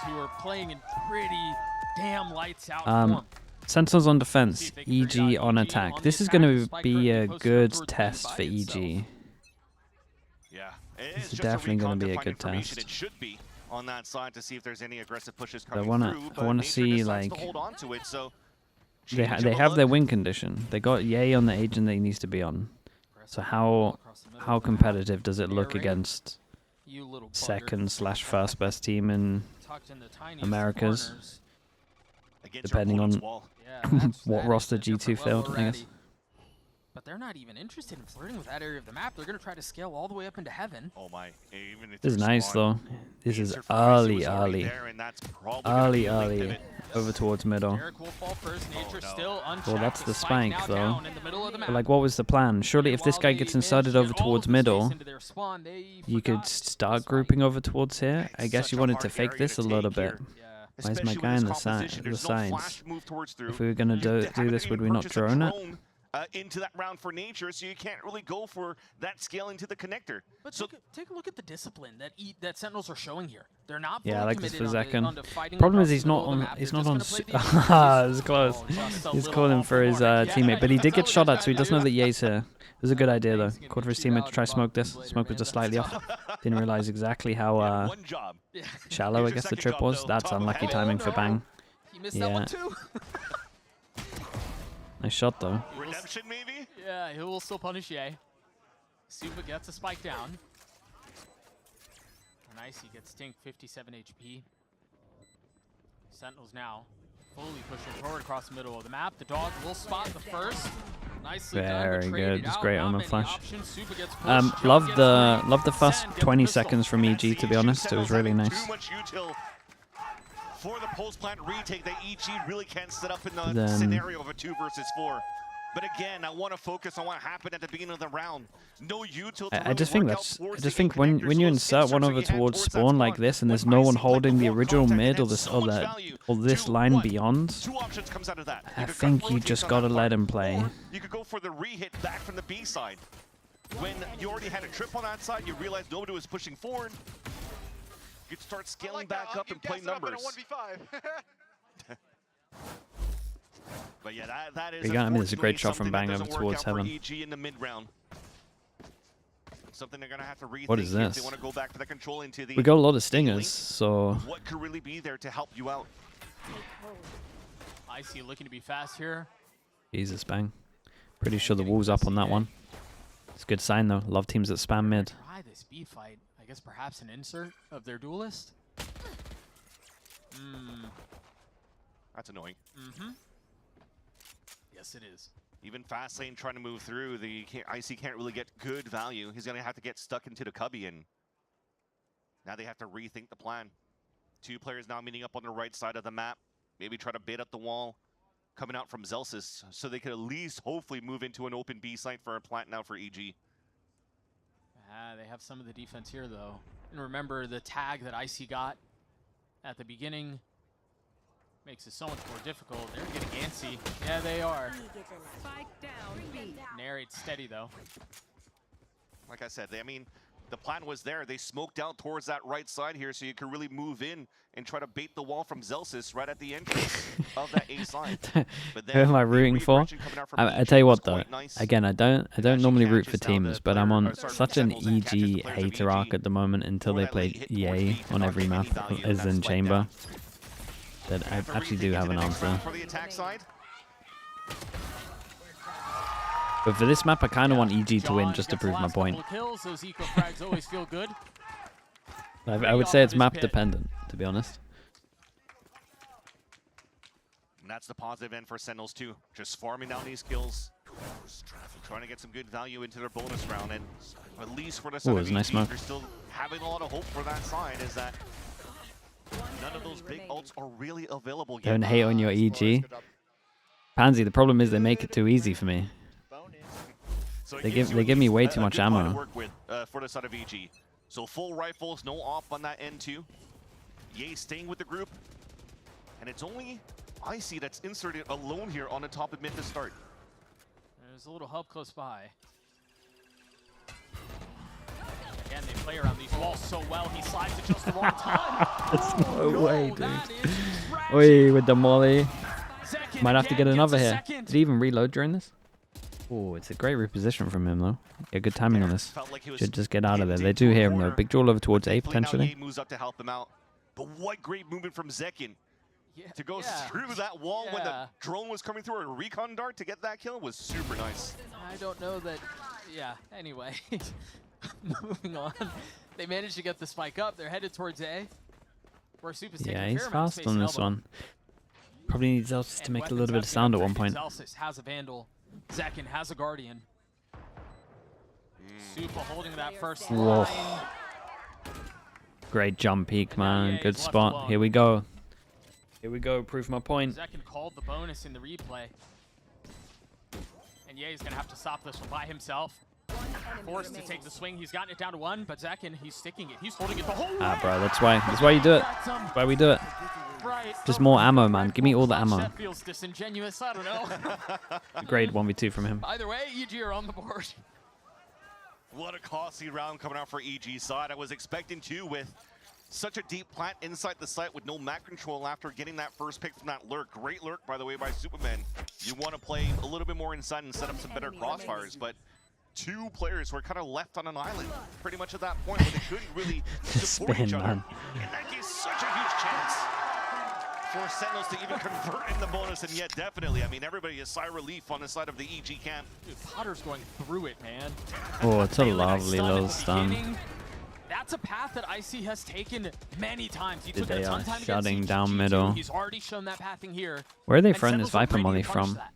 who are playing in pretty damn lights out form. Sentinels on defense, EG on attack. This is going to be a good test for EG. Yeah, This is definitely going to be a good test. It should be on that side to see if there's any aggressive pushes I coming want to see, like, to hold on to it, so they have their win condition. They got Yay on the agent that he needs to be on. So how competitive does it look against second/first best team in Americas? Depending on what roster G2 failed, I guess. But they're not even interested in flirting with that area of the map. They're going to try to scale all the way up into heaven. Oh my, even if this is nice though. This is early over towards middle. Well, that's the spike though. But like, what was the plan? Surely if this guy gets inserted over towards middle, you could start grouping over towards here. I guess you wanted to fake this a little bit. Why is my guy on the sides? If we were going to do this, would we not drone it? Into that round for nature, so you can't really go for that scaling to the connector. But so take a look at the discipline that Sentinels are showing here. They're not. Yeah, I like this for Zekken. Problem is he's not on. He's not on. Ah, it's close. He's calling for his teammate, but he did get shot at, so he does know that Ye's here. It was a good idea though. Called for his teammate to try smoke this. Smoke was just slightly off. Didn't realize exactly how shallow I guess the trip was. That's unlucky timing for Bang. He missed that one too. Nice shot though. Redemption maybe? Yeah, he will still punish Ye. Super gets a spike down. Nice, he gets Stink 57 HP. Sentinels now fully pushing forward across the middle of the map. The dog will spot the first. Nicely Very good. It's great on the flash. Love love the first 20 seconds from EG, to be honest. It was really nice. For the post-plant retake, that EG really can't set up in the scenario of a 2 versus 4. But again, I want to focus on what happened at the beginning of the round. No util. I just think when you insert one over towards spawn like this, and there's no one holding the original mid or this line beyond, I think you just gotta let him play. You could go for the re-hit back from the B side. When you already had a trip on that side, you realized nobody was pushing forward. You could start scaling back up and play numbers. But yeah, that is. I mean, it's a great shot from Bang over towards heaven. EG in the mid round. Something they're gonna have to rethink. What is this? If they want to go back for the control into the. We got a lot of stingers, so. What could really be there to help you out? Icy looking to be fast here. Jesus, Bang. Pretty sure the wall's up on that one. It's a good sign though. Love teams that spam mid. Try this speed fight. I guess perhaps an insert of their duelist. That's annoying. Yes, it is. Even fast lane trying to move through, the Icy can't really get good value. He's gonna have to get stuck into the cubby, and now they have to rethink the plan. 2 players now meeting up on the right side of the map. Maybe try to bait up the wall coming out from Zelsis, so they could at least hopefully move into an open B site for a plant now for EG. They have some of the defense here though. And remember the tag that Icy got at the beginning makes it so much more difficult. They're getting antsy. Yeah, they are. Narrate's steady though. Like I said, I mean, the plan was there. They smoked out towards that right side here, so you can really move in and try to bait the wall from Zelsis right at the entrance of that A side. But who am I rooting for? I tell you what though, again, I don't normally root for teams, but I'm on such an EG hater arc at the moment until they play Yay on every map, as in Chamber, that I actually do have an answer. But for this map, I kind of want EG to win just to prove my point. I would say it's map dependent, to be honest. And that's the positive end for Sentinels too. Just farming down these kills, trying to get some good value into their bonus round, and at least for the side of EG, they're still having a lot of hope for that side, is that none of those big ults are really available yet. Don't hate on your EG. Pansy, the problem is they make it too easy for me. So they give me way too much ammo. To work with, for the side of EG. So full rifles, no off on that end too. Yay staying with the group. And it's only Icy that's inserted alone here on the top of mid to start. There's a little help close by. Again, they play around these walls so well. He slides at just the wrong time. That's no way, dude. That is tragic. Oi, with the molly. Zekin Might have to get again another gets a here. second. Did he even reload during this? Oh, it's a great reposition from him, though. Yeah, good timing on this. Felt like he was Should just get out of there. pinned They into do a hear him, though. corner. Big draw over towards A, Thankfully, now potentially. Ye moves up to help him out. But what great movement from Zekin. Yeah, To go yeah. through that wall when the Yeah. drone was coming through, a recon dart to get that kill was super nice. I don't know that. Yeah, anyway. Moving on. They managed to get the spike up. They're headed towards A. Where Soup is taking Yeah, a he's fair amount of fast space on and this elbow. one. Probably needs Zelsis to And make a weapons little bit have of been sound at one upgraded. point. Zelsis has a Vandal. Zekin has a Guardian. Supa holding that first Whoa. line. Great jump peek, man. Yeah, Good he's left spot. alone. Here we go. Here we go. Prove my point. Zekin called the bonus in the replay. And Ye's gonna have to stop this one by himself. Forced to take the swing. He's gotten it down to 1, but Zekin, he's sticking it. He's holding it the whole way. Ah, bro, that's why you do it. That's why we do it. Right Just more ammo, man. Give me all the ammo. That feels disingenuous. I don't know. Great 1v2 from him. Either way, EG are on the board. What a costly round coming out for EG side. I was expecting to with such a deep plant inside the site with no map control after getting that first pick from that lurk. Great lurk, by the way, by Superman. You want to play a little bit more inside and set up some better crossfires, but two players were kind of left on an island pretty much at that point where they couldn't really support Spin, each other. man. And that gives such a huge chance for Sentinels to even convert in the bonus, and yet definitely, I mean, everybody is sigh of relief on the side of the EG camp. Dude, Potter's going through it, man. Oh, it's a Failing that lovely stun at little the stun. beginning. That's a path that IC has taken many times. He Dude, took it they a ton are of time against shutting EG down too. middle. He's already shown that pathing here. Where are they And throwing this Sentinels are Viper ready to molly punish from? that.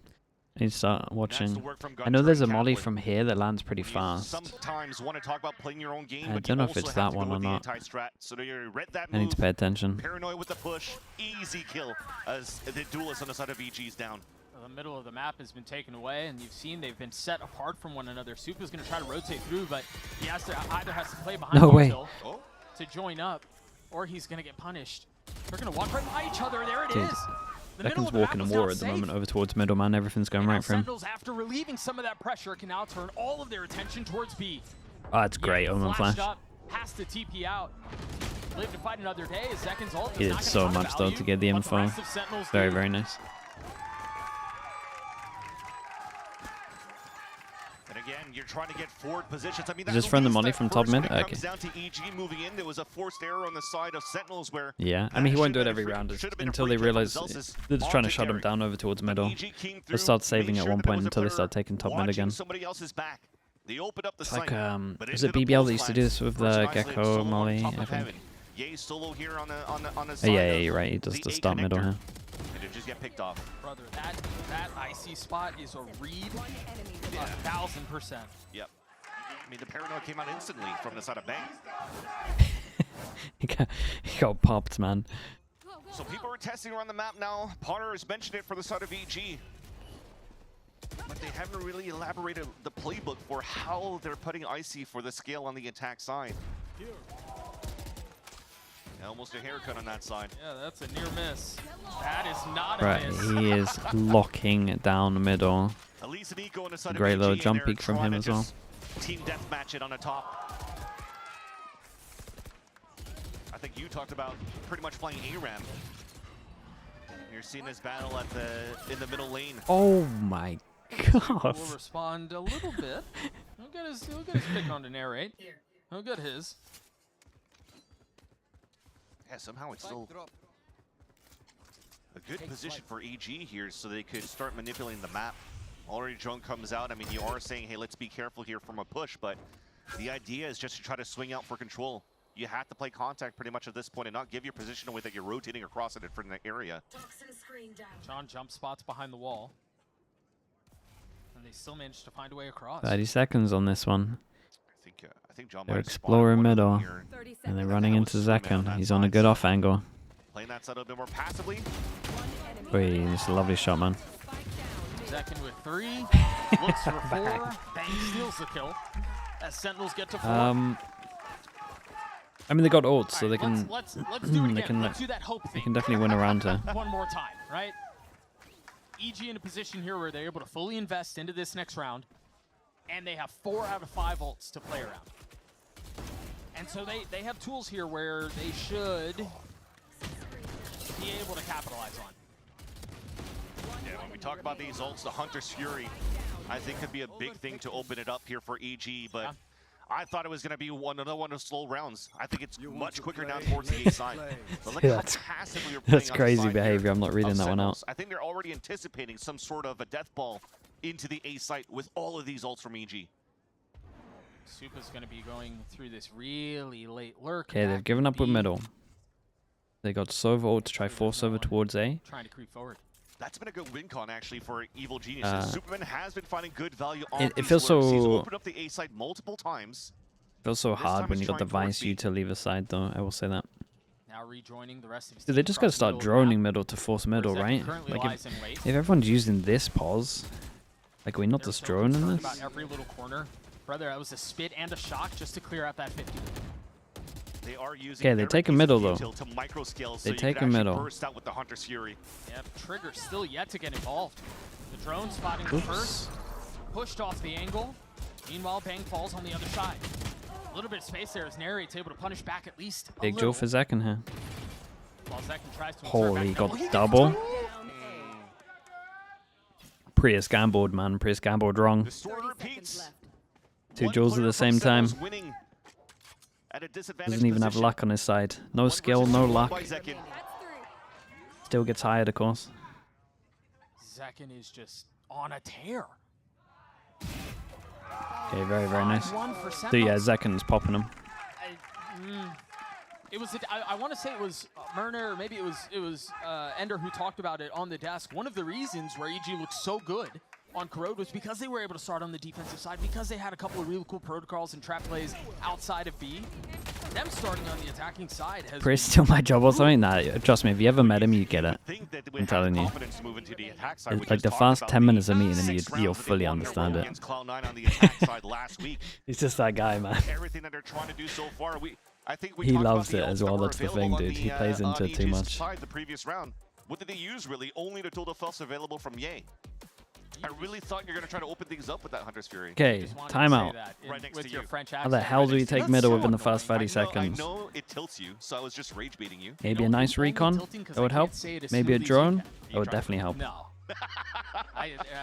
I need to start That's the watching. work from I know there's a Gunter and molly Catlin. from here that lands pretty You fast. sometimes want to talk about playing your own game, I but don't you know if also it's have that to go one or with the not. anti-strat. So you read that I need move. to pay attention. Paranoid with the push, easy kill as the duelist on the side of EG's down. The middle of the map has been taken away, and you've seen they've been set apart from one another. Soup is going to try to rotate through, but he has to either has to play behind No way. Hill Oh, to join up, or he's going to get punished. They're going to walk right by each other. There it Dude, is. The middle Becken's of the map walking a was war now at the safe. moment over towards middle, man. Everything's going And now right for him. Sentinels, after relieving some of that pressure, can now turn all of their attention towards B. Oh, it's great. Yeah, Omen flashed flash. up, has to TP out. Live to fight another day. Zekin's ult He is did not so gonna find much, though, value, to get the but info. rest of Sentinels Very, do. very nice. and again, you're trying to get forward positions. I mean, Is this from the molly from top mid? When it Okay. comes down to EG moving in, there was a forced error on the side of Sentinels where Yeah, I that mean, he should won't do have it been every a round should have been a until free they kill from realize Zelsis they're just trying to onto shut him Derek. down over towards But middle. EG came They'll through, start saving made at sure one that there point was a until they player start taking top mid watching again. Somebody else's back. They opened up the It's site. like, but was it into the BBL that pulse used to do line. this with First the isolated Gecko solo on molly? top I of think. heaven. Ye solo here on the Oh, side yeah, of you're right. He does the the A start middle connector. here. And it just get picked off. Brother, that IC spot is a read 1,000%. Yep. I mean, the paranoid came out instantly from the side of Bang. He got popped, man. So people are testing around the map now. Potter has mentioned it for the side of EG. But they haven't really elaborated the playbook for how they're putting Icy for the scale on the attack side. Almost a haircut on that side. Yeah, that's a near miss. That is not a Right, miss. he is locking down the middle. At least an eco on the side Great of little EG, and jump they're peek from trying him to as well. just team deathmatch it on the top. I think you talked about pretty much playing ARAM. You're seeing this battle at in the middle lane. Oh my god. Will respond a little bit. He'll get his pick on to narrate. He'll get his. Yeah, somehow it's still a good position for EG here so they could start manipulating the map. Already drone comes out. I mean, you are saying, hey, let's be careful here from a push, but the idea is just to try to swing out for control. You have to play contact pretty much at this point and not give your position away that you're rotating across a different area. John jump spots behind the wall. And they still managed to find a way across. 30 seconds on this one. I think John They're might have spotted exploring one of them middle. here. And they're That running was into Superman on Zekin. that He's on a side. good off angle. Playing that side a little bit more passively. Wait, it's a lovely shot, man. Zekin with 3. Looks for 4. Bang steals the kill. As Sentinels get to 4. I mean, they got ults, so they Alright, can let's do it they again. can, Let's do that hope they thing. can definitely win around here. One more time, right? EG in a position here where they're able to fully invest into this next round, and they have 4 out of 5 ults to play around. And so they have tools here where they should be able to capitalize on. Yeah, when we talk about these ults, the Hunter's Fury, I think could be a big thing to open it up here for EG, but I thought it was going to be another one of slow rounds. I think it's much quicker now towards the A side. But look how passively you're playing That's on the crazy side behavior. here I'm not reading of that one out. Sentinels. I think they're already anticipating some sort of a death ball into the A site with all of these ults from EG. Supa's going to be going through this really late lurk. Okay, they've given up with middle. They got Sova ult to try force over towards A. Trying to creep forward. That's been a good win con actually for Evil Geniuses. Superman has been finding good value on it these feels lurks. He's so opened up the A side multiple times. Feels so This hard time when it's you got the trying towards Vice B. U to leave aside, though. I will say that. Now rejoining the rest of his Dude, they team just gotta across the start middle of the droning map. middle to force middle, Zek right? currently Like lies in wait. if everyone's using this pause, like are we not They're just so droning concerned this? about every little corner. Brother, that was a spit and a shock just to clear out that 50. They are using Okay, they every take a piece of middle, though. util to micro scale, so They you take could a actually middle. burst out with the Hunter's Fury. Yep, Trigger still yet to get involved. The drone spotting the first, pushed off the angle. Meanwhile, Bang falls on the other side. A little bit of space there as Narrate's able to punish back at least a Big little. Joe for Zek in here. While Zekin tries to insert Holy, back got double. double. Prius gambled, man. Prius gambled wrong. The story repeats. Two One Jules at player the from same time. Sentinels winning at a disadvantaged Doesn't even have position. luck on his side. No One skill, versus no two luck. by Zekin. Still gets hired, of course. Zekin is just on a tear. Okay, very, very nice. 5-1 for So yeah, Sentinels. Zekin's popping him. It was. I want to say it was Myrna, or maybe it was Ender who talked about it on the desk. One of the reasons where EG looked so good on Corrode was because they were able to start on the defensive side, because they had a couple of really cool protocols and trap plays outside of B. Them starting on the attacking side has Prius been steal my job or something? Nah, trust me, if you ever met him, you get it. Think that they would I'm have telling you. confidence to move into the attack side. We Like just the talked first about 10 the minutes of meeting him, 6 you'll rounds that they fully won their understand way it. against Cloud9 on the attack side last week. He's just that guy, man. Everything that they're trying to do so far, I think we He talked about loves the it ults as that well, were that's the available thing, on dude. He the, plays on into it too EG's much. Side the previous round. What did they use really? Only the tool felt available from Ye. I really thought you're gonna try to open things up with that Hunter's Fury. Okay, just wanted to say timeout. that Right next with to your you. French How the accent hell right do we next to you. take That's middle so within the first annoying. 30 I seconds? know it tilts you, so I was just rage baiting you. Maybe a You know, nice only recon? tilting 'cause That I would can't help. say it as Maybe a smoothly as you drone? can. That would definitely help. No.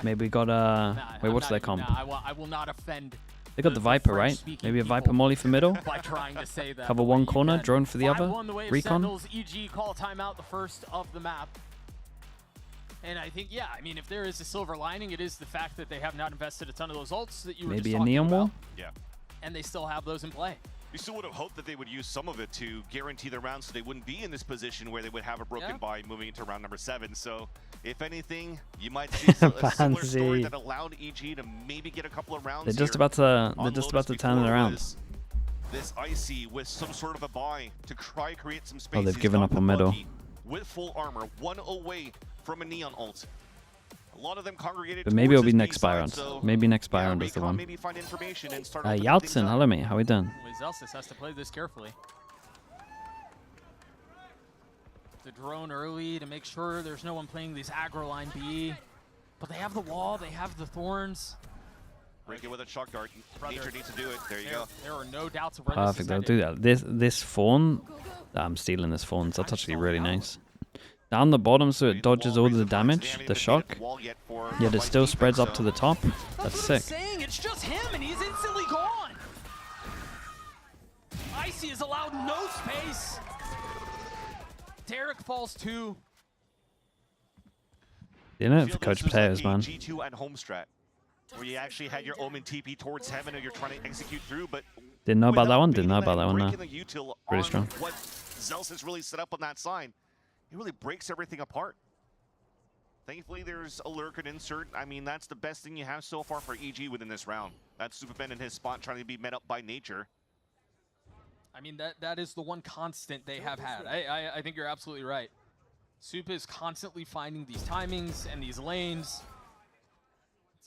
Maybe we got Nah, wait, I'm what's not their even- comp? nah, I will not offend They got the Viper, right? French-speaking Maybe a Viper people molly for middle? by trying to say that. Cover the way one you corner, can. drone for the other? 5-1 the way of Recon? Sentinels, EG call timeout, the first of the map. And I think, yeah, I mean, if there is a silver lining, it is the fact that they have not invested a ton of those ults that you were Maybe just a talking neon about, wall? Yeah. and they still have those in play. You still would have hoped that they would use some of it to guarantee the round so they wouldn't be in this position where they would have a broken by moving into round number 7. So, if anything, you might see a similar story Pansy. that allowed EG to maybe get a couple of rounds They're just here. about to On turn Lotus it before around. was This Icy with some sort of a buy to try create some space. Oh, they've He's given got up the on middle. buggy with full armor, 1 away from a neon ult. A lot of them congregated. But maybe it'll towards be his next B buy side, round. so Maybe next buy yeah, round is the Recon one. maybe find information and start opening things Yaltsin, up. hello mate, how we doing? Zelsis has to play this carefully. The drone early to make sure there's no one playing these aggro line B. But they have the wall, they have the thorns. Break it with a shock dart. Brother, Nature needs to do it. There you go. There are no doubts of where Perfect, this they'll is do headed. that. This fawn, I'm stealing this fawn, that's actually really nice. Down the bottom so it dodges all the damage, the shock, yet it still spreads up to the top. That's what I'm sick. saying, it's just him and he's instantly gone. Icy is allowed no space. Derek falls too. You know, for coach players, man. G2 and home strat, where you actually had your Omen TP towards heaven and you're trying to execute through, but Didn't know about that without one, didn't know beating about that one, no. breaking the util Pretty on strong. What Zelsis really set up on that side, it really breaks everything apart. Thankfully, there's a lurk and insert. I mean, that's the best thing you have so far for EG within this round. That's Superman in his spot trying to be met up by nature. I mean, that is the one constant they have had. I think you're absolutely right. Supa is constantly finding these timings and these lanes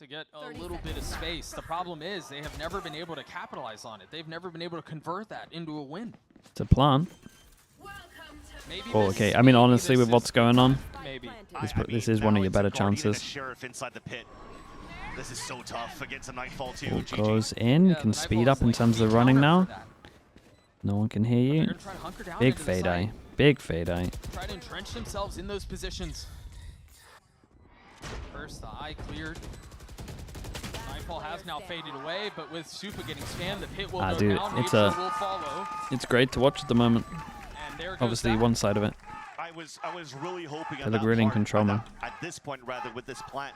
to get a little bit of space. The problem is they have never been able to capitalize on it. They've never been able to convert that into a win. It's a plan. Maybe Oh, this- okay. I mean, maybe honestly, this with what's is- going on, Maybe. this is one of your better Guardian and a chances. Sheriff inside the pit. This is so tough against a Nightfall too. Ball GG. goes in, Yeah, can the speed Nightfall's up in like terms of the the running counter now. for that. No one can hear you. Big fade eye. Big fade eye. Try to entrench themselves in those positions. First, the eye cleared. Nightfall has now faded away, but with Supa getting spammed, the pit will go dude, down. it's Nature will follow. It's great to watch at the moment. And there goes Obviously, that. one side of it. I was really hoping They look really in control, man. at this point, rather, with this plant,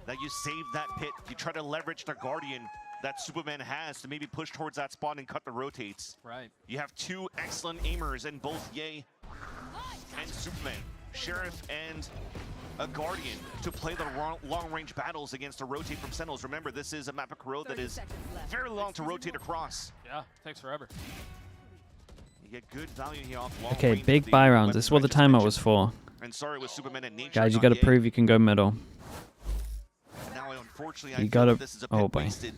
that you save that pit. You try to leverage the Guardian that Superman has to maybe push towards that spot and cut the rotates. Right. You have two excellent aimers in both Ye and Superman, Sheriff and a Guardian to play the long-range battles against a rotate from Sentinels. Remember, this is a map of Corrode that is very long to rotate across. Yeah, takes forever. You get good value here off long Okay, range big with the buy rounds. weapon This is what the I just mentioned. timeout was for. And sorry with Superman and Nature. Guys, you not got to Ye. prove you can go middle. And now, unfortunately, You I feel gotta- like this is a oh, bit boy. wasted.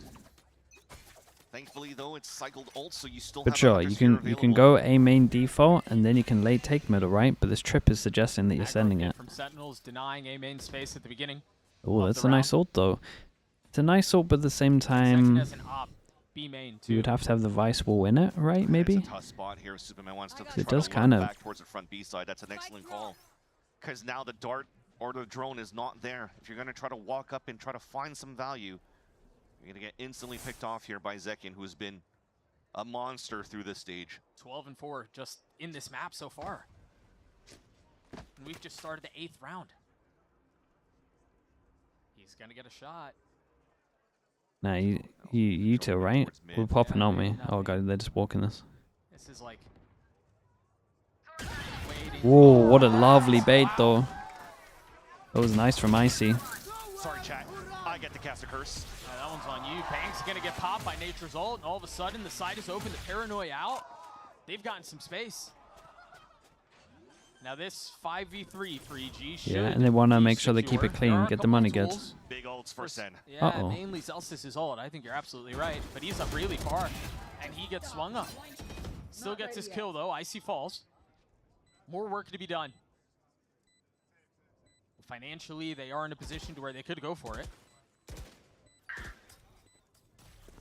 Thankfully, though, it's cycled ult, so you still But have sure, another you sphere can available. go A main default, and then you can late take middle, right? But this trip is suggesting that you're Aggro sending hit it. From Sentinels denying a main space at the beginning. Oh, of that's the a nice ult, though. It's a nice ult, but at the same Second time, as an op, B main too. you would have to have the Vice will win it, right? Maybe? It's a tough spot here. Superman wants to try does to kind lock of. back towards the front B side. That's an excellent call. Because now the dart or the drone is not there. If you're going to try to walk up and try to find some value, you're going to get instantly picked off here by Zekin, who's been a monster through this stage. 12-4 just in this map so far. And we've just started the 8th round. He's gonna get a shot. Nah, you two, right? We're popping, aren't we? Oh, God, they're just walking this. This is like waiting. Whoa, what a lovely bait, though. That was nice from Icy. Sorry, chat. I get to cast a curse. That one's on you. Bank's gonna get popped by Nature's ult, and all of a sudden the side is open. The Paranoia out. They've gotten some space. Now this 5v3 for EG should Yeah, and they want to be make sure they keep secure. it clean, There are a get the couple money of good. tools. Big ults for Sen. Yeah, Uh-oh. mainly Zelsis' ult. I think you're absolutely right, but he's up really far, and he gets swung up. Still gets his kill though. Icy falls. More work to be done. Financially, they are in a position to where they could go for it.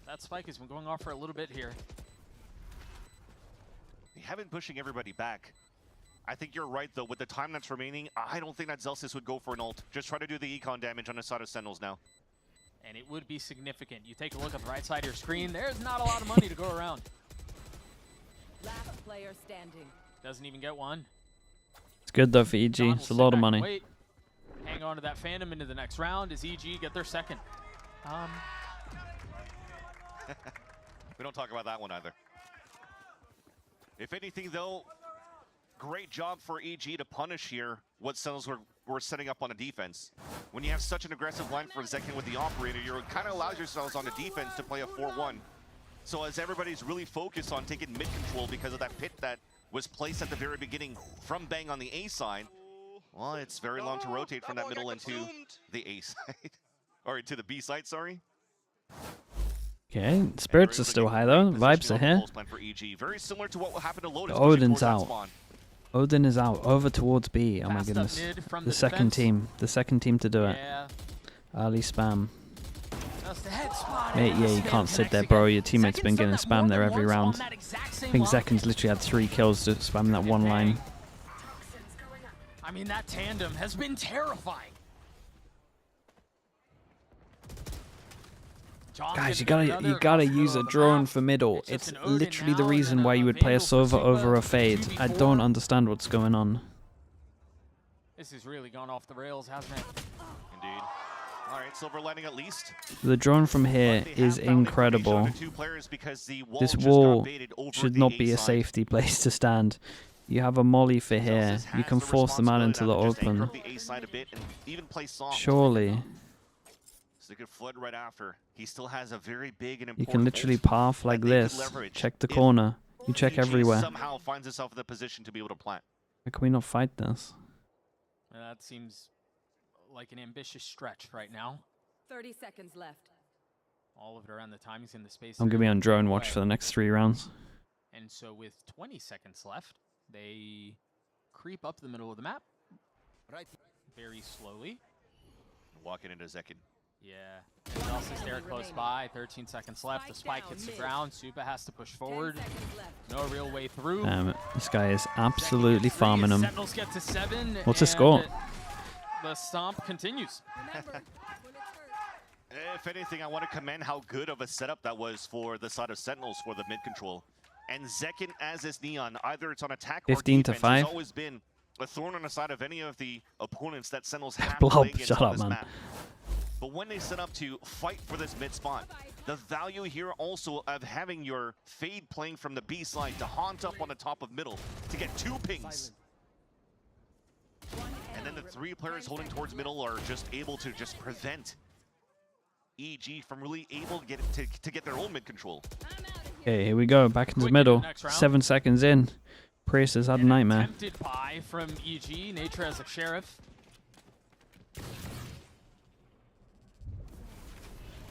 That spike has been going off for a little bit here. They have been pushing everybody back. I think you're right, though. With the time that's remaining, I don't think that Zelsis would go for an ult. Just try to do the econ damage on the side of Sentinels now. And it would be significant. You take a look at the right side of your screen, there's not a lot of money to go around. Last player standing. Doesn't even get one. It's good, though, for EG. John will It's a sit lot of back and money. wait. Hang on to that Phantom into the next round as EG get their second. We don't talk about that one either. If anything, though, great job for EG to punish here what Sentinels were setting up on a defense. When you have such an aggressive line for Zekin with the operator, you kind of allows yourselves on the defense to play a 4-1. So as everybody's really focused on taking mid control because of that pit that was placed at the very beginning from Bang on the A side, well, it's very long to rotate from that middle into the A side. Or into the B side, sorry. Okay, spirits are still high, though. Vibes are here. For EG. Very similar to what happened to Lotus. Odin's out. Odin is out. Over towards B. Oh, my Passed up goodness. mid from The the second defense. team. The second team to do it. Yeah. Ali spam. That's the head spot. Mate, and yeah, the you spam can't sit connects there, bro. again. Your teammate's been Zekin's done getting that spammed more there than every once round. on that exact I same think line. Zekin's literally had 3 kills just spamming that one line. I mean, that tandem has been terrifying. John Guys, you getting gotta another use a across the drone map. for middle. It's just It's an Odin literally the now, reason and then why you a would play a Vandal for Sova over a Supa, fade. I 2v4. don't understand what's going on. This has really gone off the rails, hasn't it? Indeed. All right, silver lining at least. The drone from here But they is have found incredible. information on the two players because the wall This just got wall baited over should the not A be a side. safety place to stand. You have a molly for here. Zelsis You has can the force them out into the responsibility now to just anchor open. up the A side a bit and even play soft. Surely. So they could flood right after. He still has a very big and You important can literally ult path that like they could this. leverage Check the if corner. You check EG everywhere. somehow finds himself in the position to be able to plant. How can we not fight this? That seems like an ambitious stretch right now. 30 seconds left. All of it around the time he's in the space. I'm area gonna be on drone away. watch for the next 3 rounds. And so with 20 seconds left, they creep up the middle of the map. Very slowly. Walking into Zekin. Yeah. And also Derek close by. 13 seconds left. The spike hits the ground. Supa has to push forward. No real way through. This guy is absolutely farming him. Sentinels get to 7. What's the score? The stomp continues. If anything, I want to commend how good of a setup that was for the side of Sentinels for the mid control. And Zekin, as is Neon, either it's on attack or 15 to defense, 5. has always been a thorn on the side of any of the opponents that Sentinels have Blob, to play against shut on up, this man. map. But when they set up to fight for this mid spot, the value here also of having your Fade playing from the B side to haunt up on the top of middle to get 2 pings. And then the 3 players holding towards middle are just able to just prevent EG from really able to get their own mid control. Okay, here we go. Back into the middle. 7 seconds in. Priest has had a nightmare. Attempted buy from EG. Nature as a sheriff.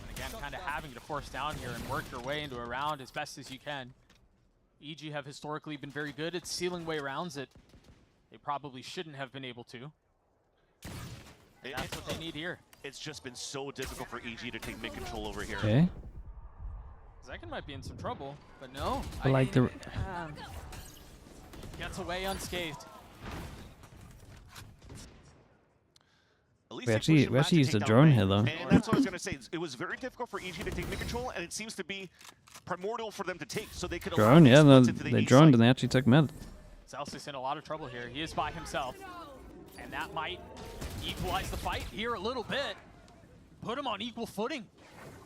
And again, kind of having to force down here and work your way into a round as best as you can. EG have historically been very good at sealing way rounds that they probably shouldn't have been able to. That's what they need here. It's just been so difficult for EG to take mid control over here. Okay. Zekin might be in some trouble, but no. I like the... Gets away unscathed. We actually used a drone here, though. And that's what I was going to say. It was very difficult for EG to take mid control, and it seems to be primordial for them to take, so they could Drone, yeah, they droned and they actually took mid. Celsius in a lot of trouble here. He is by himself, and that might equalize the fight here a little bit. Put him on equal footing.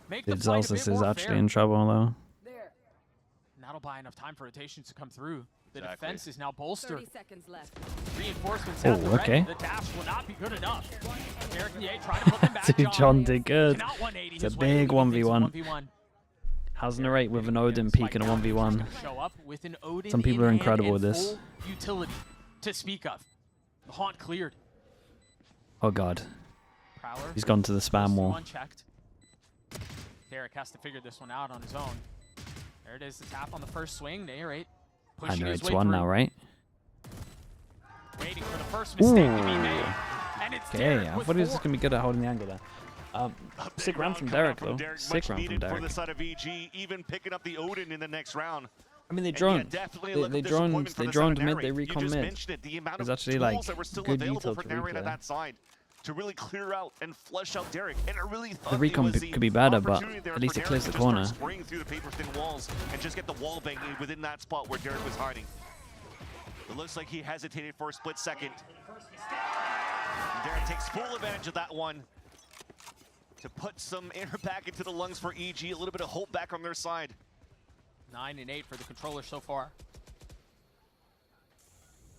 Make the fight a Celsius bit is more actually fair. in trouble, though. And that'll buy enough time for rotations to come through. The Exactly. defense is now bolstered. 30 seconds left. Reinforcements Oh, have the okay. ready. The dash will not be good enough. Derek Ye trying to put them back. Dude, John did good. Cannot 180 It's a his way. big He thinks 1v1. 1v1. How's narrate with an Odin peak and a 1v1? Show up with an Odin Some people in are hand incredible and with this. full utility to speak of. The haunt cleared. Oh god. Prowler. He's gone to the spam wall. Unchecked. Derek has to figure this one out on his own. There it is, the tap on the first swing. Narrate. I Pushing know his it's way one through. now, right? Waiting for the first mistake to be Ooh. made. And it's Okay, Derek I with thought he was 4. just gonna be good at holding the angle there. Sick round from Derek, though. Sick round from For the Derek. side of EG, even picking up the Odin in the next round. I mean, they And yeah, droned. definitely a They little droned. disappointment for They the side droned of mid. Narrate. They You recon just mid. mentioned it, the amount There's of actually tools like that were still good available detail for to Narrate on replay. that side to really clear out and flush out Derek. And I really thought The recon it was could be better, but opportunity there at least for it clears Derek the to just corner. start spraying through the paper thin walls and just get the wall banging within that spot where Derek was hiding. It looks like he hesitated for a split second. Derek takes full advantage of that one to put some air back into the lungs for EG, a little bit of hope back on their side. 9 and 8 for the controller so far.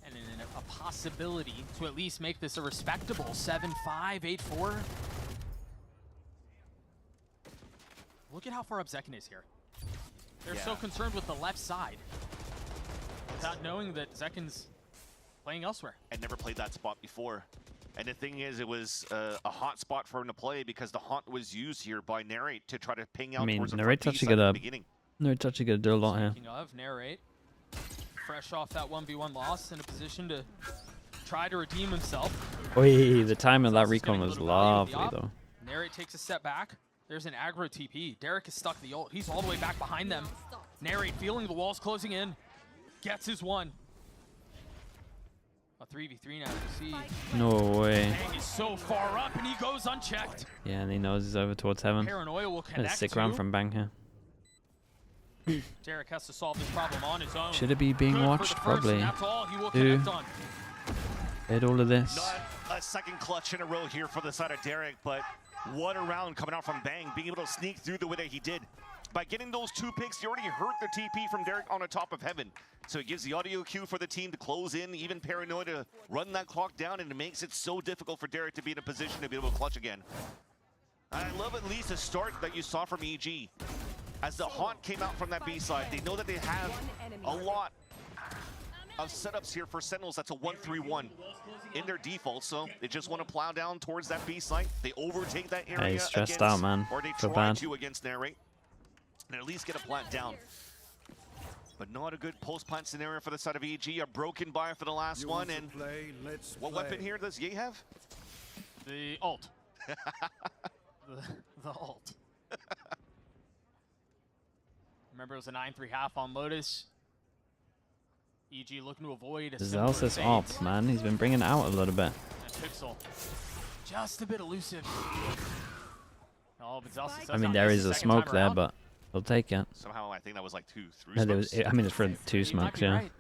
And a possibility to at least make this a respectable 7-5, 8-4. Look at how far up Zekin is here. They're so Yeah. concerned with the left side without knowing that Zekin's playing elsewhere. And never played that spot before. And the thing is, it was a hot spot for him to play because the haunt was used here by Narrate to try to ping out I mean, towards the Narrate's front actually B side at gonna- the beginning. No, it's actually gonna do a lot here. Speaking of, Narrate, fresh off that 1v1 loss, in a position to try to redeem himself. Oi, the time of that Celsius recon getting a was little value in the lovely, op. though. Narrate takes a step back. There's an aggro TP. Derek is stuck the ult. He's all the way back behind them. Narrate feeling the walls closing in. Gets his one. A 3v3 now, you see. No way. Bang is so far up and he goes unchecked. Yeah, and he knows he's over towards heaven. Paranoia will That's a connect sick round too. from Bang here. Derek has to solve this problem on his own. Should it be being Good for watched? the first, Probably. and that's all he will Two. connect on. Did all of this. Not a second clutch in a row here for the side of Derek, but what a round coming out from Bang, being able to sneak through the way that he did. By getting those 2 picks, he already hurt the TP from Derek on the top of heaven. So it gives the audio cue for the team to close in, even Paranoia to run that clock down, and it makes it so difficult for Derek to be in a position to be able to clutch again. I love at least the start that you saw from EG. As the haunt came out from that B side, they know that they have a lot of setups here for Sentinels. That's a 1-3-1 in their default, so they just want to plow down towards that B site. They overtake that area he's stressed against, out, man. or they Feel try bad. to against Narrate, and at least get a plant down. But not a good post-plant scenario for the side of EG. A broken buy for the last one, and what weapon here does Ye have? The ult. the ult. Remember, it was a 9-3 half on Lotus. EG looking to avoid a Zelsis off, man. He's been bringing it out a little bit. And Pixel, just a bit elusive. Oh, but Zelsis I mean, there is a smoke there, but we'll take it. Somehow, I think that was like 2 through No, there was, I mean, it's for 2 smokes, yeah. Right.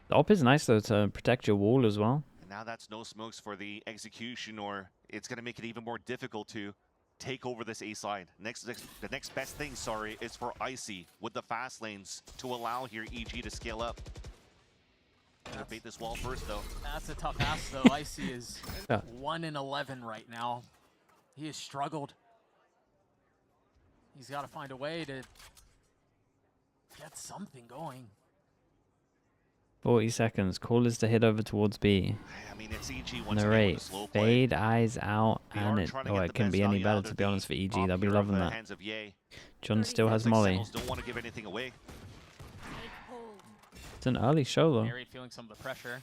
The op is nice, though, to protect your wall as well. And now that's no smokes for the execution, or it's going to make it even more difficult to take over this A side. The next best thing, sorry, is for Icy with the fast lanes to allow here EG to scale up. Gonna bait this wall first, though. That's a tough ask, though. Icy is 1 in 11 right now. He has struggled. He's got to find a way to get something going. 40 seconds. Call is to hit over towards B. I mean, it's EG once Narrate. Fade, eyes out, and it couldn't be any better, to be honest, for EG. They'll be loving that. John still has Molly. Don't want to give anything away. It's an early show, though. Feeling some of the pressure.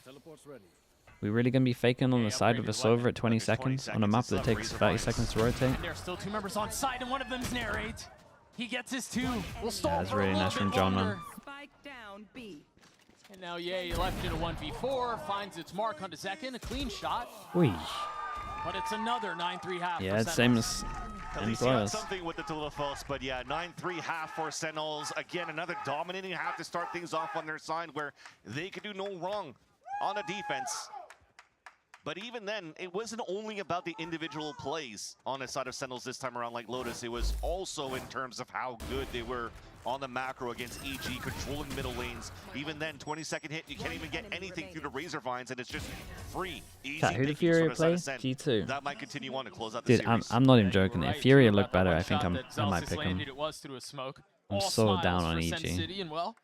We really going to be faking on the side of a Silver at 20 seconds on a map that takes 30 seconds to rotate? And there's still 2 members on site, and one of them's Narrate. He gets his 2. We'll stall that's really nice from John, man. And now Ye left in a 1v4, finds its mark on the second, a clean shot. Whee. But it's another 9-3 half. Yeah, it's same as at least he got something with the Tulifos, but yeah, 9-3 half for Sentinels. Again, another dominating half to start things off on their side where they could do no wrong on a defense. But even then, it wasn't only about the individual plays on the side of Sentinels this time around like Lotus. It was also in terms of how good they were on the macro against EG, controlling middle lanes. Even then, 20-second hit, you can't even get anything through the Razor Vines, and it's just free, easy. Who did Furia play? G2. That might continue on to close out the Dude, series. I'm not even joking. If Furia looked better, I think I might pick him. I'm so down on EG. And well,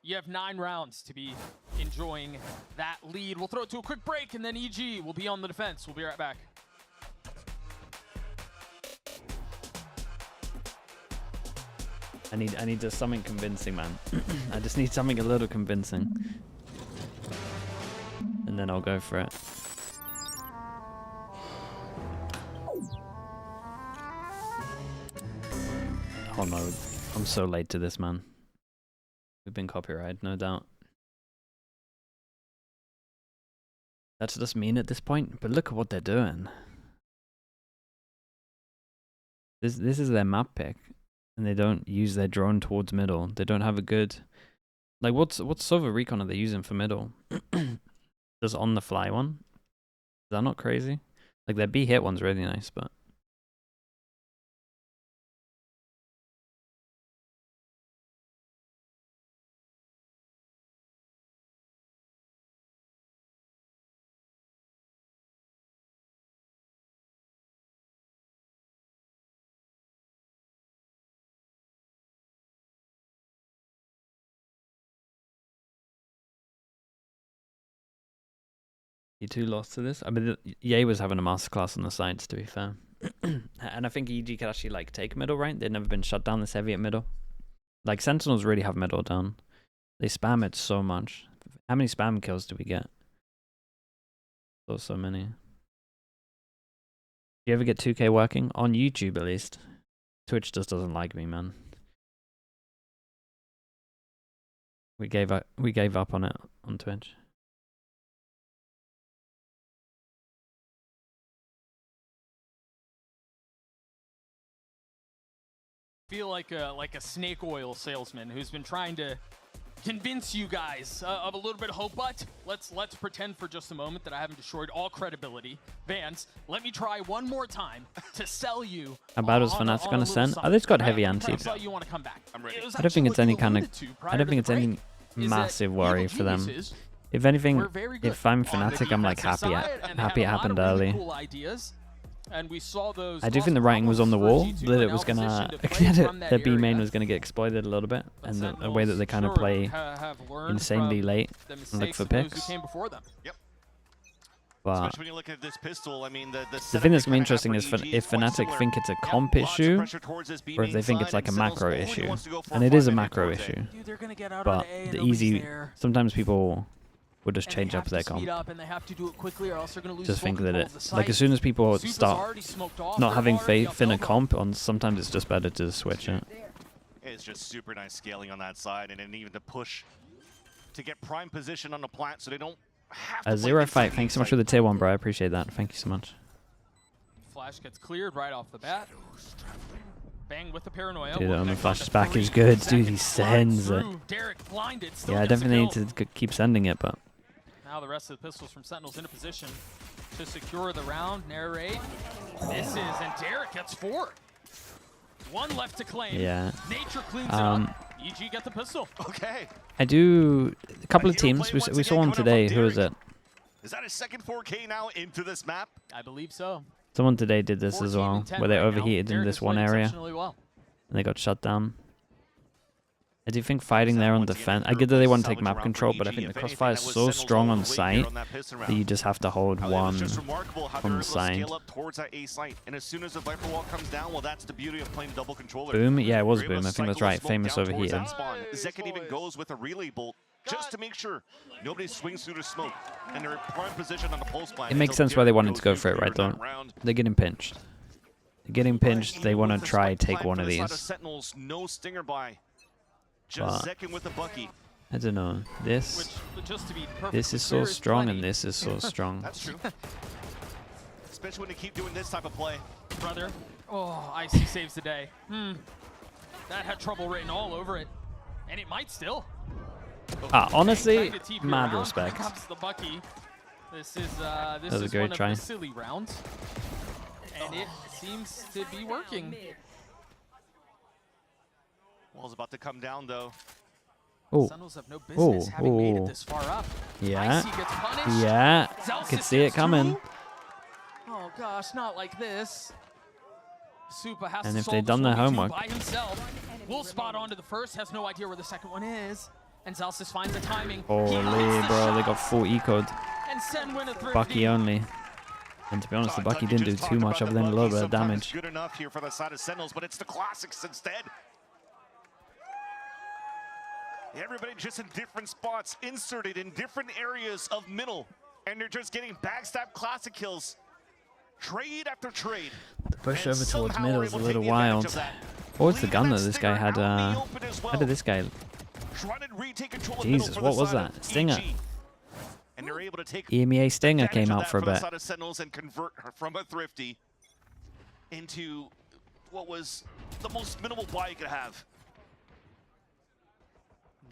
you have 9 rounds to be enjoying that lead. We'll throw it to a quick break, and then EG will be on the defense. We'll be right back. I need just something convincing, man. I just need something a little convincing. And then I'll go for it. Oh no, I'm so late to this, man. We've been copyrighted, no doubt. That's just mean at this point, but look at what they're doing. This is their map pick. And they don't use their drone towards middle. They don't have a good... Like, what Silver Recon are they using for middle? Just on the fly one? Is that not crazy? Like, their B hit one's really nice, but... E2 lost to this. I mean, Ye was having a masterclass on the sides, to be fair. And I think EG could actually, like, take middle, right? They've never been shut down this heavy at middle. Like, Sentinels really have middle down. They spam it so much. How many spam kills do we get? So many. Do you ever get 2K working? On YouTube, at least. Twitch just doesn't like me, man. We gave up on it on Twitch. Feel like a snake oil salesman who's been trying to convince you guys of a little bit of hope, but let's pretend for just a moment that I haven't destroyed all credibility. Vance, let me try one more time to sell you. How bad was Fnatic gonna send? Oh, they've got heavy anti. You want to come back. I'm ready. I don't think it's any kind of. I don't think it's any massive worry for them. If anything, if I'm Fnatic, I'm like happy it happened early. And we saw those. I do think the writing was on the wall that it was gonna their B main was gonna get exploited a little bit, and the way that they kind of play insanely late and look for picks. Yep. But especially when you look at this pistol, I mean, the thing that's gonna be interesting is if Fnatic think it's a comp issue, or if they think it's like a macro issue, and it is a macro issue. But the easy, sometimes people will just change up their comp. And they have to do it quickly or else they're going to lose Just think that control of the it, site. like as soon as people Supa's start already smoked off. not They're having already faith up in a elbow. comp, on sometimes it's just better to switch it. It's just super nice scaling on that side, and then even to push to get prime position on the plant so they don't have to Zero play Fight, inside thanks so much the for the tier 1, bro. I appreciate that. Thank you so much. Flash gets cleared right off the bat. Bang with the paranoia. Dude, Will the connect Flash's onto back 3 is good. Dude, seconds. he Slides sends it. through. Derek blinded. Still Yeah, I gets the definitely need kill. to keep sending it, but Now the rest of the pistols from Sentinels into position to secure the round. Narrate. Misses, and Derek gets 4. 1 left to claim. yeah. Nature cleans it up. EG get the pistol. Okay. I do a couple of Hero teams. play We once saw again one coming up from today. Who was Derek. it? Is that his second 4K now into this map? I believe so. Someone today did this as 14 well, and 10 where they right now. overheated in Derek this is one playing area exceptionally well. and they got shut down. I do think fighting That there on once again, defense. I Hero get that they plays want to take salvage map round control, for but I EG. think the If anything, crossfire is that was so Sentinels strong all on the way here site on that piston that round. you just have to hold It was one. just remarkable how from they're the able to side. scale up towards that A site. And as soon as the Viper wall comes down, well, that's the beauty of playing double controller. Boom? Yeah, it was You're able Boom. to I think that's cycle the right. smoke Famous down towards overheated. that spawn. Nice, Zekin even boys. goes with a relay bolt just to make sure nobody swings through the smoke. And they're in prime position on the pulse plant. It makes until sense why they Derek wanted goes to go for it, nuclear right, in that though? round. They're getting pinched. They're getting pinched. They Even want to with the try spike take plan one for of the side these. Sentinels, no stinger by. Just But- Zekin with the Bucky. I don't know. This Which, just to be perfectly is so clear, strong plenty. and this is so strong. That's true. Especially when they keep doing this type of play. Brother. Oh, Icy saves the day. That had trouble written all over it. And it might still. Honestly, Trying to TP mad around. respect. Here comes the Bucky. This is was a great one try. of the silly rounds. And it seems to be working. Wall's about to come down, though. Oh, Sentinels have no business having made oh. it this far up. yeah. Icy gets punished. Yeah. Zelsis Could see it gets coming. 2. Oh gosh, not like this. Supa has And to if solve they'd this done their 1v2 homework. by himself. Will spot onto the first, has no idea where the second one is. And Zelsis finds the timing. Holy, He hits the bro. They shot, got full eco'd. and Sen win a thrifty. Bucky only. And to be honest, the Bucky didn't do too much other than a little bit of damage. Good enough here for the side of Sentinels, but it's the classics instead. Everybody just in different spots, inserted in different areas of middle, and they're just getting backstab classic kills, trade after trade. The push And over towards somehow middle we're is a able to little take advantage wild. of that. What was the Leaving gun that that this guy stinger had? out in the open as How well. did this guy? Trying to retake control of Jesus, middle for what the was side that? of Stinger. EG. And they're able to take EMEA Stinger advantage came of out that for a the bit. side of Sentinels and convert her from a thrifty into what was the most minimal buy you could have.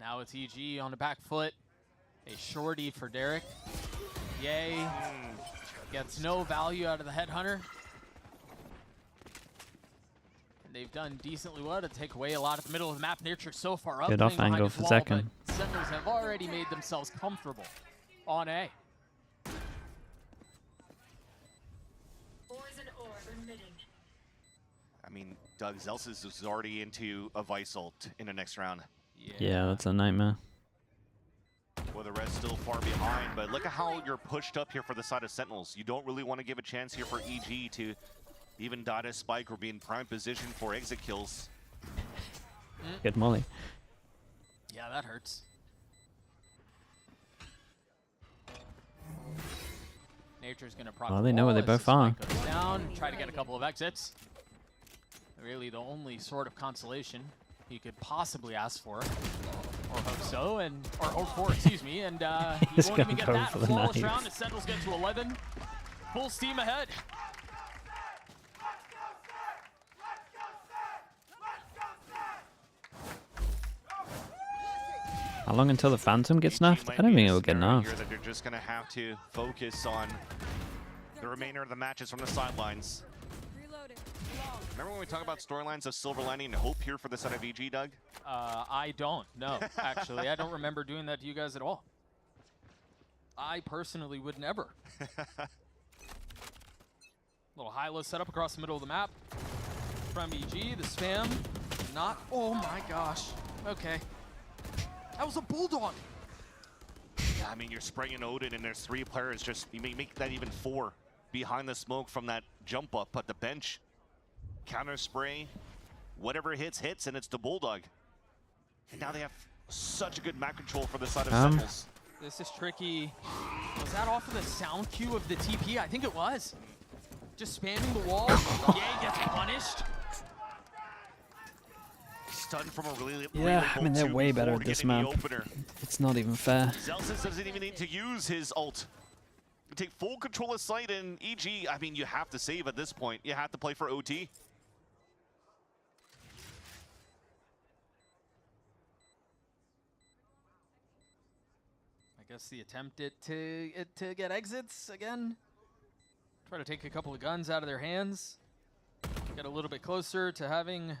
Now it's EG on the back foot. A shorty for Derek. Yay. Gets no value out of the headhunter. And they've done decently well to take away a lot of the middle of the map. Nature so far up. Good playing off behind angle his for wall, Zekin. but Sentinels have already made themselves comfortable on A. I mean, Doug Zelsis is already into a Vice ult in the next round. Yeah, that's a nightmare. Well, the red's still far behind, but look at how you're pushed up here for the side of Sentinels. You don't really want to give a chance here for EG to even dot a spike or be in prime position for exit kills. Good molly. Yeah, that hurts. Nature's gonna probably. Well, they know where they both are. Goes down, try to get a couple of exits. Really, the only sort of consolation he could possibly ask for, or hope so, or hope for, excuse me, and he He's won't gonna even get go that. for the Flawless knife. round as Sentinels get to 11. Full steam ahead. How long until the Phantom gets EG nerfed? might I don't be think a it will get scenario nerfed. here that they're just going to have to focus on the remainder of the matches from the sidelines. Remember when we talk about storylines of silver lining and hope here for the side of EG, Doug? I don't, no, actually. I don't remember doing that to you guys at all. I personally would never. Little high-low setup across the middle of the map from EG. The spam, not. Oh my gosh. Okay. That was a bulldog. Yeah, I mean, you're spraying Odin and there's 3 players, just you may make that even 4 behind the smoke from that jump up at the bench. Counter spray, whatever hits, and it's the Bulldog. And now they have such a good map control for the side of Sentinels. This is tricky. Was that off of the sound cue of the TP? I think it was. Just spamming the wall. Yay gets punished. Stunned from a really I mean, they're way better at this map. It's not even fair. Zelsis doesn't even need to use his ult. Take full control of site, and EG, I mean, you have to save at this point. You have to play for OT. I guess the attempt to get exits again. Try to take a couple of guns out of their hands. Get a little bit closer to having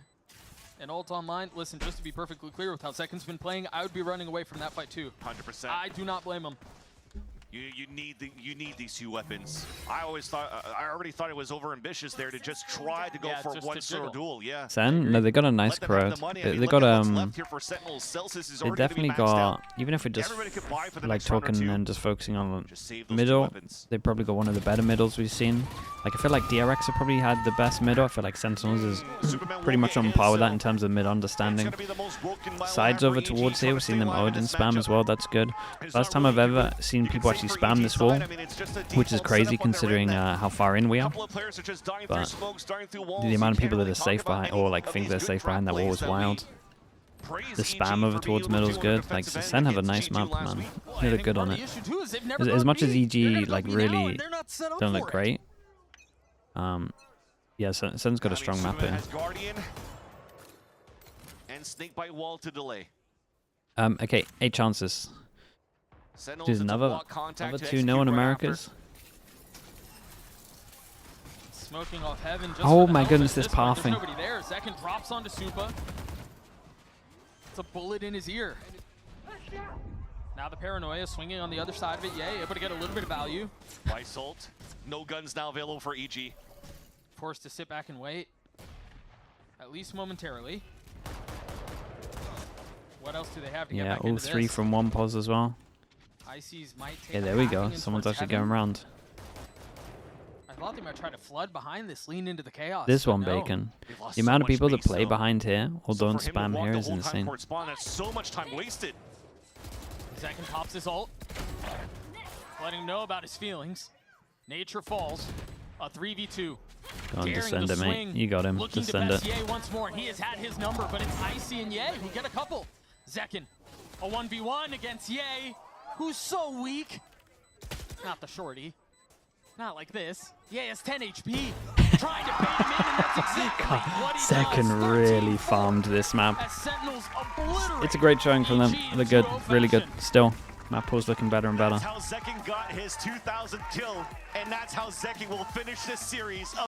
an ult online. Listen, just to be perfectly clear with how Second's been playing, I would be running away from that fight too. 100%. I do not blame him. You need these two weapons. I already thought it was over ambitious there to just try to go for one solo duel. Yeah. SEN? No, they got a nice Corrode. They got they definitely got, even if we're just like talking and just focusing on middle, they probably got one of the better middles we've seen. Like I feel like DRX have probably had the best middle. I feel like Sentinels is pretty much on par with that in terms of mid understanding. Sides over towards here, we've seen them Odin spam as well. That's good. First time I've ever seen people actually spam this wall, which is crazy considering how far in we are. But the amount of people that are safe behind, or like think they're safe behind that wall is wild. The spam over towards middle is good. Like SEN have a nice map, man. They look good on it. As much as EG like really don't look great. Yeah, SEN's got a strong map here. And snake bite wall to delay. Okay, 8 chances. There's another 2 no in Americas. Smoking off heaven. Oh my goodness, this pathing. Nobody there. Second drops onto Supa. It's a bullet in his ear. Now the paranoia swinging on the other side of it. Yay, able to get a little bit of value. Vice ult. No guns now available for EG. Forced to sit back and wait, at least momentarily. What else do they have to get back all into 3 this? from 1 pause as well. Ices might take Yeah, there we go. Someone's actually going around. I thought they might try to flood behind this, lean into the chaos. This one, no. Bacon. The amount of people that play behind here or don't spam here is insane. That's so much time wasted. Second pops his ult, letting him know about his feelings. Nature falls. A 3v2. Go on, descend it, mate. You got him. Descend it. Ye once more. He has had his number, but it's Icy and Ye who get a couple. Zekin, a 1v1 against Ye, who's so weak. Not the shorty. Not like this. Ye has 10 HP. Trying to bait him in, and that's exactly what he Second does. really farmed this map. As Sentinels obliterate It's a great showing from them. They're good. Really good. Still. Map pool's looking better and better. That's how Zekin got his 2,000th kill, and that's how Zekin will finish this series.